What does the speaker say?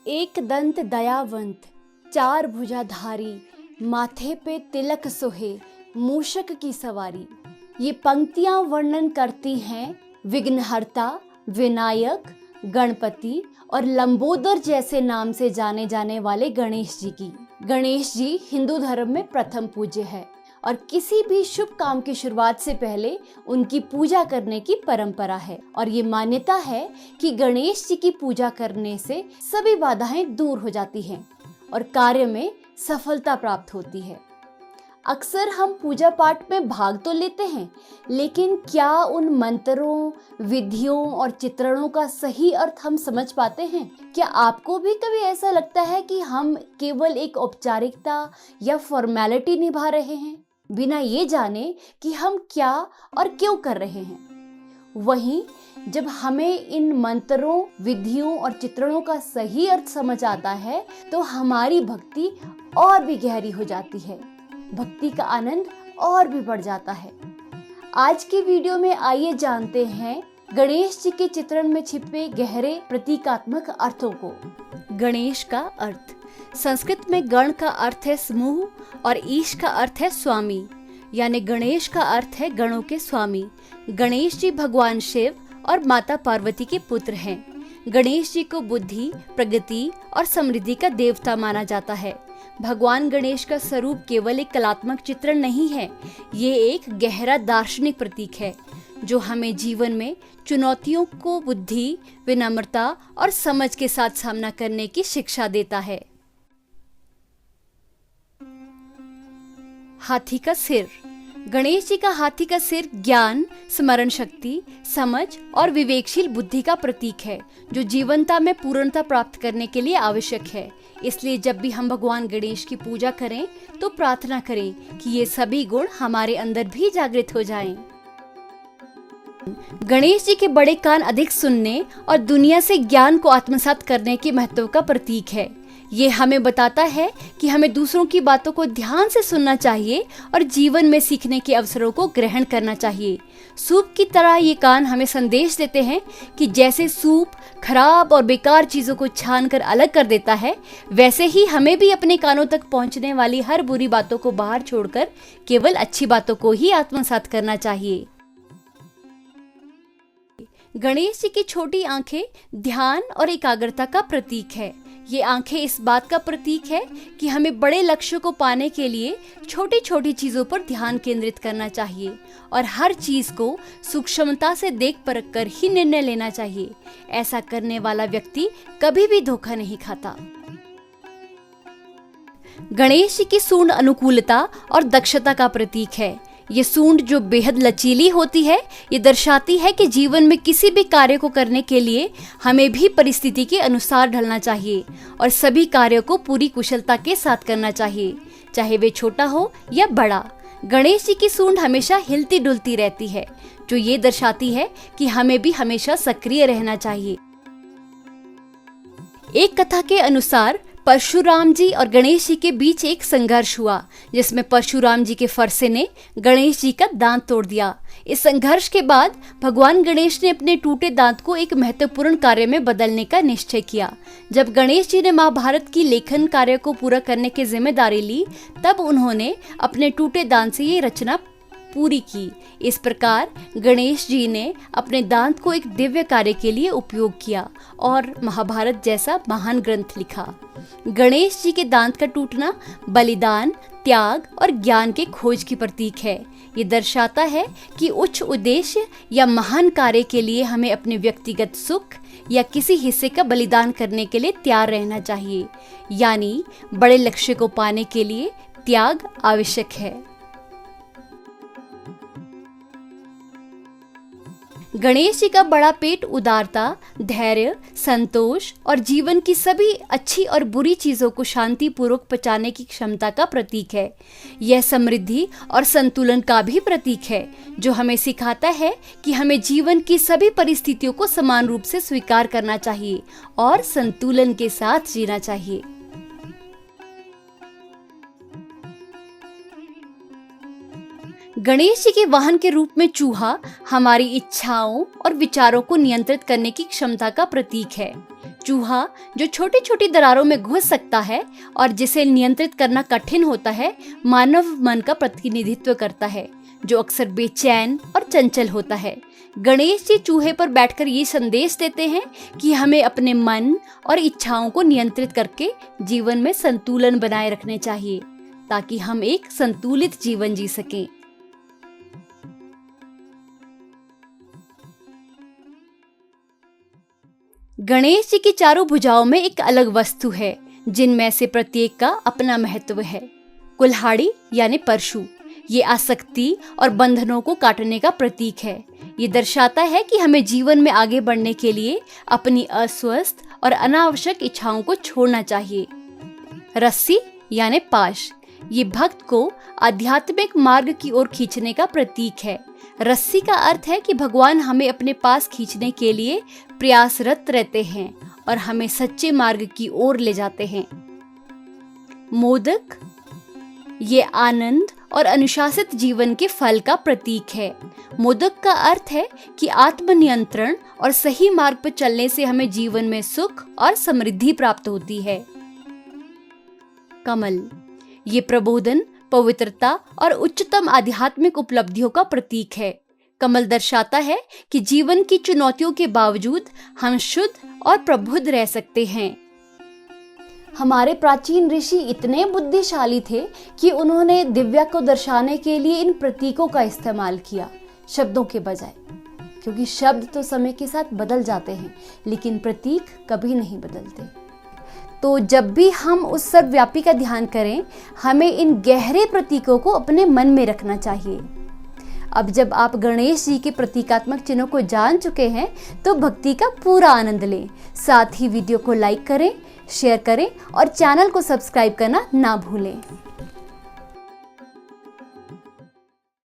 एक दंत दयावंत, चार भुजाधारी, माथे पे तिलक सोहे, मूषक की सवारी। ये पंक्तियां वर्णन करती हैं विघ्नहर्ता, विनायक, गणपति और लंबोदर जैसे नाम से जाने जाने वाले गणेश जी की। गणेश जी हिंदू धर्म में प्रथम पूज्य है और किसी भी शुभ काम की शुरुआत से पहले उनकी पूजा करने की परंपरा है और ये मान्यता है कि गणेश जी की पूजा करने से सभी बाधाएं दूर हो जाती हैं और कार्य में सफलता प्राप्त होती है। अक्सर हम पूजा पाठ में भाग तो लेते हैं, लेकिन क्या उन मंत्रों, विधियों और चित्रणों का सही अर्थ हम समझ पाते हैं? क्या आपको भी कभी ऐसा लगता है कि हम केवल एक औपचारिकता या फॉर्मेलिटी निभा रहे हैं, बिना ये जाने कि हम क्या और क्यों कर रहे हैं? वहीं जब हमें इन मंत्रों, विधियों और चित्रणों का सही अर्थ समझ आता है, तो हमारी भक्ति और भी गहरी हो जाती है, भक्ति का आनंद और भी बढ़ जाता है। आज के वीडियो में आइए जानते हैं गणेश जी के चित्रण में छिपे गहरे प्रतीकात्मक अर्थों को। गणेश का अर्थ। संस्कृत में गण का अर्थ है समूह और ईश का अर्थ है स्वामी, यानी गणेश का अर्थ है गणों के स्वामी। गणेश जी भगवान शिव और माता पार्वती के पुत्र हैं। गणेश जी को बुद्धि, प्रगति और समृद्धि का देवता माना जाता है। भगवान गणेश का स्वरूप केवल एक कलात्मक चित्रण नहीं है, ये एक गहरा दार्शनिक प्रतीक है जो हमें जीवन में चुनौतियों को बुद्धि, विनम्रता और समझ के साथ सामना करने की शिक्षा देता है। हाथी का सिर। गणेश जी का हाथी का सिर ज्ञान, स्मरण शक्ति, समझ और विवेकशील बुद्धि का प्रतीक है जो जीवनता में पूर्णता प्राप्त करने के लिए आवश्यक है। इसलिए जब भी हम भगवान गणेश की पूजा करें तो प्रार्थना करें कि ये सभी गुण हमारे अंदर भी जागृत हो जाएं। गणेश जी के बड़े कान अधिक सुनने और दुनिया से ज्ञान को आत्मसात करने के महत्व का प्रतीक है। ये हमें बताता है कि हमें दूसरों की बातों को ध्यान से सुनना चाहिए और जीवन में सीखने के अवसरों को ग्रहण करना चाहिए। सूप की तरह ये कान हमें संदेश देते हैं कि जैसे सूप खराब और बेकार चीजों को छानकर अलग कर देता है, वैसे ही हमें भी अपने कानों तक पहुंचने वाली हर बुरी बातों को बाहर छोड़कर केवल अच्छी बातों को ही आत्मसात करना चाहिए। गणेश जी की छोटी आंखें ध्यान और एकाग्रता का प्रतीक है। ये आंखें इस बात का प्रतीक है कि हमें बड़े लक्ष्यों को पाने के लिए छोटी छोटी चीजों पर ध्यान केंद्रित करना चाहिए और हर चीज को सूक्ष्मता से देख परख कर ही निर्णय लेना चाहिए। ऐसा करने वाला व्यक्ति कभी भी धोखा नहीं खाता। गणेश जी की सूंड अनुकूलता और दक्षता का प्रतीक है। ये सूंड जो बेहद लचीली होती है, ये दर्शाती है कि जीवन में किसी भी कार्य को करने के लिए हमें भी परिस्थिति के अनुसार ढलना चाहिए और सभी कार्यों को पूरी कुशलता के साथ करना चाहिए, चाहे वे छोटा हो या बड़ा। गणेश जी की सूंड हमेशा हिलती डुलती रहती है, जो ये दर्शाती है कि हमें भी हमेशा सक्रिय रहना चाहिए। एक कथा के अनुसार परशुराम जी और गणेश जी के बीच एक संघर्ष हुआ, जिसमें परशुराम जी के फरसे ने गणेश जी का दांत तोड़ दिया। इस संघर्ष के बाद भगवान गणेश ने अपने टूटे दांत को एक महत्वपूर्ण कार्य में बदलने का निश्चय किया। जब गणेश जी ने महाभारत की लेखन कार्य को पूरा करने की जिम्मेदारी ली, तब उन्होंने अपने टूटे दांत से ये रचना पूरी की। इस प्रकार गणेश जी ने अपने दांत को एक दिव्य कार्य के लिए उपयोग किया और महाभारत जैसा महान ग्रंथ लिखा। गणेश जी के दांत का टूटना बलिदान, त्याग और ज्ञान के खोज की प्रतीक है। ये दर्शाता है कि उच्च उद्देश्य या महान कार्य के लिए हमें अपने व्यक्तिगत सुख या किसी हिस्से का बलिदान करने के लिए तैयार रहना चाहिए, यानी बड़े लक्ष्य को पाने के लिए त्याग आवश्यक है। गणेश जी का बड़ा पेट उदारता, धैर्य, संतोष और जीवन की सभी अच्छी और बुरी चीजों को शांतिपूर्वक पचाने की क्षमता का प्रतीक है। यह समृद्धि और संतुलन का भी प्रतीक है, जो हमें सिखाता है कि हमें जीवन की सभी परिस्थितियों को समान रूप से स्वीकार करना चाहिए और संतुलन के साथ जीना चाहिए। गणेश जी के वाहन के रूप में चूहा हमारी इच्छाओं और विचारों को नियंत्रित करने की क्षमता का प्रतीक है। चूहा जो छोटी छोटी दरारों में घुस सकता है और जिसे नियंत्रित करना कठिन होता है, मानव मन का प्रतिनिधित्व करता है, जो अक्सर बेचैन और चंचल होता है। गणेश जी चूहे पर बैठकर ये संदेश देते हैं कि हमें अपने मन और इच्छाओं को नियंत्रित करके जीवन में संतुलन बनाए रखने चाहिए, ताकि हम एक संतुलित जीवन जी सकें। गणेश जी की चारों भुजाओं में एक अलग वस्तु है, जिनमें से प्रत्येक का अपना महत्व है। कुल्हाड़ी यानी परशु, ये आसक्ति और बंधनों को काटने का प्रतीक है। ये दर्शाता है कि हमें जीवन में आगे बढ़ने के लिए अपनी अस्वस्थ और अनावश्यक इच्छाओं को छोड़ना चाहिए। रस्सी यानी पाश, ये भक्त को आध्यात्मिक मार्ग की ओर खींचने का प्रतीक है। रस्सी का अर्थ है कि भगवान हमें अपने पास खींचने के लिए प्रयासरत रहते हैं और हमें सच्चे मार्ग की ओर ले जाते हैं। मोदक, ये आनंद और अनुशासित जीवन के फल का प्रतीक है। मोदक का अर्थ है कि आत्मनियंत्रण और सही मार्ग पर चलने से हमें जीवन में सुख और समृद्धि प्राप्त होती है। कमल, ये प्रबोधन, पवित्रता और उच्चतम आध्यात्मिक उपलब्धियों का प्रतीक है। कमल दर्शाता है कि जीवन की चुनौतियों के बावजूद हम शुद्ध और प्रबुद्ध रह सकते हैं। हमारे प्राचीन ऋषि इतने बुद्धिशाली थे कि उन्होंने दिव्या को दर्शाने के लिए इन प्रतीकों का इस्तेमाल किया, शब्दों के बजाय, क्योंकि शब्द तो समय के साथ बदल जाते हैं, लेकिन प्रतीक कभी नहीं बदलते। तो जब भी हम उस सर्वव्यापी का ध्यान करें, हमें इन गहरे प्रतीकों को अपने मन में रखना चाहिए। अब जब आप गणेश जी के प्रतीकात्मक चिन्हों को जान चुके हैं, तो भक्ति का पूरा आनंद लें। साथ ही वीडियो को लाइक करें, शेयर करें और चैनल को सब्सक्राइब करना ना भूलें।